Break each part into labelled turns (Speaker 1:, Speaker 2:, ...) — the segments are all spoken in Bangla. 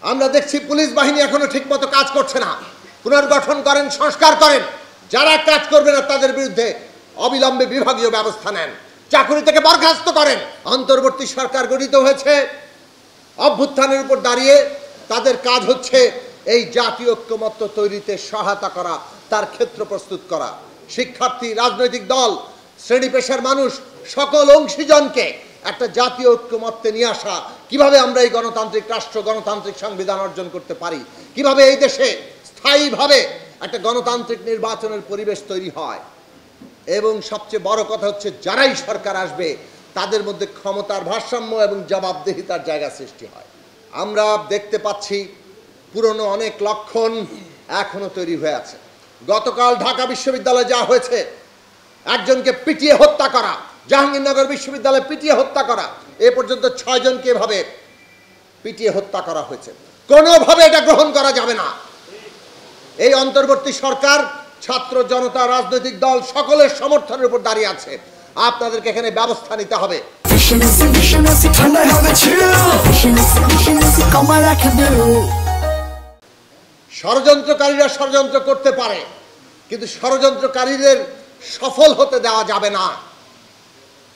Speaker 1: আমরা দেখছি পুলিশ বাহিনী এখনো ঠিকমতো কাজ করছে না। পুনর্গঠন করেন, সংস্কার করেন। যারা কাজ করবে না তাদের বিরুদ্ধে অবিলম্বে বিভাগীয় ব্যবস্থা নেন, চাকরি থেকে বরখাস্ত করেন। অন্তর্বর্তী সরকার গঠিত হয়েছে অভ্যুত্থানের উপর দাঁড়িয়ে। তাদের কাজ হচ্ছে এই জাতীয় ঐক্যমত্য তৈরিতে সহায়তা করা, তার ক্ষেত্র প্রস্তুত করা। শিক্ষার্থী, রাজনৈতিক দল, শ্রেণী পেশার মানুষ, সকল অংশীজনকে একটা জাতীয় ঐক্যমত্যে নিয়ে আসা। কিভাবে আমরা এই গণতান্ত্রিক রাষ্ট্র, গণতান্ত্রিক সংবিধান অর্জন করতে পারি, কিভাবে এই দেশে স্থায়ীভাবে একটা গণতান্ত্রিক নির্বাচনের পরিবেশ তৈরি হয়, এবং সবচেয়ে বড় কথা হচ্ছে যারাই সরকার আসবে তাদের মধ্যে ক্ষমতার ভারসাম্য এবং জবাবদিহিতার জায়গা সৃষ্টি হয়। আমরা দেখতে পাচ্ছি পুরনো অনেক লক্ষণ এখনো তৈরি হয়ে আছে। গতকাল ঢাকা বিশ্ববিদ্যালয়ে যা হয়েছে, একজনকে পিটিয়ে হত্যা করা, জাহাঙ্গীরনগর বিশ্ববিদ্যালয়ে পিটিয়ে হত্যা করা, এ পর্যন্ত 6 জনকে এভাবে পিটিয়ে হত্যা করা হয়েছে। কোনোভাবে এটা গ্রহণ করা যাবে না। এই অন্তর্বর্তী সরকার ছাত্র জনতা, রাজনৈতিক দল সকলের সমর্থনের উপর দাঁড়িয়ে আছে। আপনাদেরকে এখানে ব্যবস্থা নিতে হবে। ষড়যন্ত্রকারীরা ষড়যন্ত্র করতে পারে, কিন্তু ষড়যন্ত্রকারীদের সফল হতে দেওয়া যাবে না।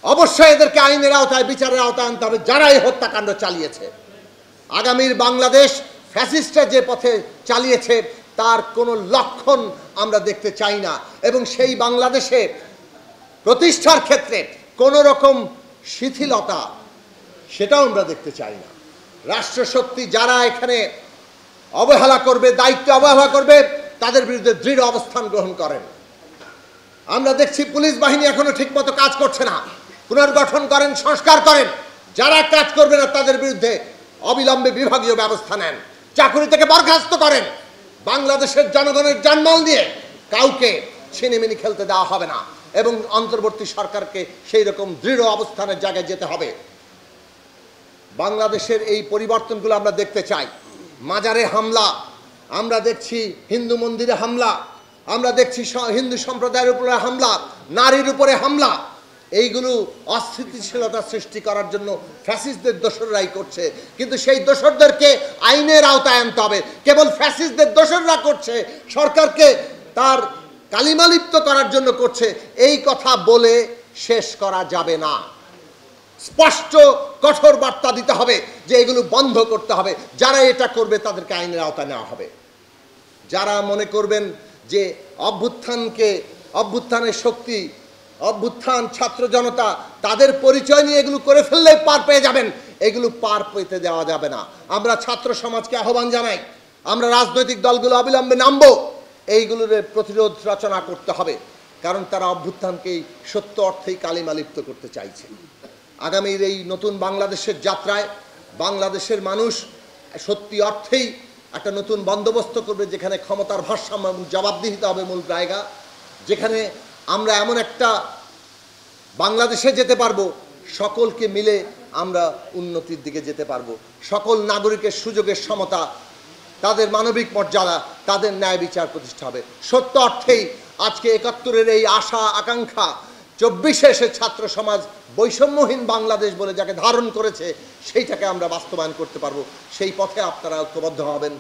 Speaker 1: অবশ্যই এদেরকে আইনের আওতায়, বিচারের আওতায় আনতে হবে যারা এই হত্যাকাণ্ড চালিয়েছে। আগামীর বাংলাদেশ ফ্যাসিস্টরা যে পথে চালিয়েছে তার কোনো লক্ষণ আমরা দেখতে চাই না, এবং সেই বাংলাদেশে প্রতিষ্ঠার ক্ষেত্রে কোনো রকম শিথিলতা সেটাও আমরা দেখতে চাই না। রাষ্ট্রশক্তি যারা এখানে অবহেলা করবে, দায়িত্ব অবহেলা করবে, তাদের বিরুদ্ধে দৃঢ় অবস্থান গ্রহণ করেন। আমরা দেখছি পুলিশ বাহিনী এখনো ঠিকমতো কাজ করছে না। পুনর্গঠন করেন, সংস্কার করেন। যারা কাজ করবে না তাদের বিরুদ্ধে অবিলম্বে বিভাগীয় ব্যবস্থা নেন, চাকরি থেকে বরখাস্ত করেন। বাংলাদেশের জনগণের জানমাল নিয়ে কাউকে ছিনিমিনি খেলতে দেওয়া হবে না, এবং অন্তর্বর্তী সরকারকে সেই রকম দৃঢ় অবস্থানের জায়গায় যেতে হবে। বাংলাদেশের এই পরিবর্তনগুলো আমরা দেখতে চাই। মাজারে হামলা আমরা দেখছি, হিন্দু মন্দিরে হামলা আমরা দেখছি, হিন্দু সম্প্রদায়ের উপরে হামলা, নারীর উপরে হামলা। এইগুলো অস্থিতিশীলতা সৃষ্টি করার জন্য ফ্যাসিস্টদের দোসররাই করছে, কিন্তু সেই দোসরদেরকে আইনের আওতায় আনতে হবে। কেবল ফ্যাসিস্টদের দোসররা করছে, সরকারকে তার কালিমালিপ্ত করার জন্য করছে, এই কথা বলে শেষ করা যাবে না। স্পষ্ট কঠোর বার্তা দিতে হবে যে এগুলো বন্ধ করতে হবে। যারা এটা করবে তাদেরকে আইনের আওতায় নেওয়া হবে। যারা মনে করবেন যে অভ্যুত্থানের শক্তি, অভ্যুত্থান, ছাত্র জনতা, তাদের পরিচয় নিয়ে এগুলো করে ফেললেই পার পেয়ে যাবেন, এগুলো পার পেতে দেওয়া যাবে না। আমরা ছাত্র সমাজকে আহ্বান জানাই, আমরা রাজনৈতিক দলগুলো অবিলম্বে নামবো, এইগুলোর প্রতিরোধ রচনা করতে হবে, কারণ তারা অভ্যুত্থানকেই সত্য অর্থেই কালিমালিপ্ত করতে চাইছে। আগামীর এই নতুন বাংলাদেশের যাত্রায় বাংলাদেশের মানুষ সত্যি অর্থেই একটা নতুন বন্দোবস্ত করবে, যেখানে ক্ষমতার ভারসাম্য এবং জবাবদিহিতা হবে মূল জায়গা, যেখানে আমরা এমন একটা বাংলাদেশে যেতে পারবো সকলকে মিলে আমরা উন্নতির দিকে যেতে পারবো। সকল নাগরিকের সুযোগের সমতা, তাদের মানবিক মর্যাদা, তাদের ন্যায় বিচার প্রতিষ্ঠা হবে। সত্য অর্থেই আজকে ৭১-এর এই আশা আকাঙ্ক্ষা ২৪-এ এসে ছাত্র সমাজ বৈষম্যহীন বাংলাদেশ বলে যাকে ধারণ করেছে সেইটাকে আমরা বাস্তবায়ন করতে পারবো। সেই পথে আপনারা ঐক্যবদ্ধ হবেন।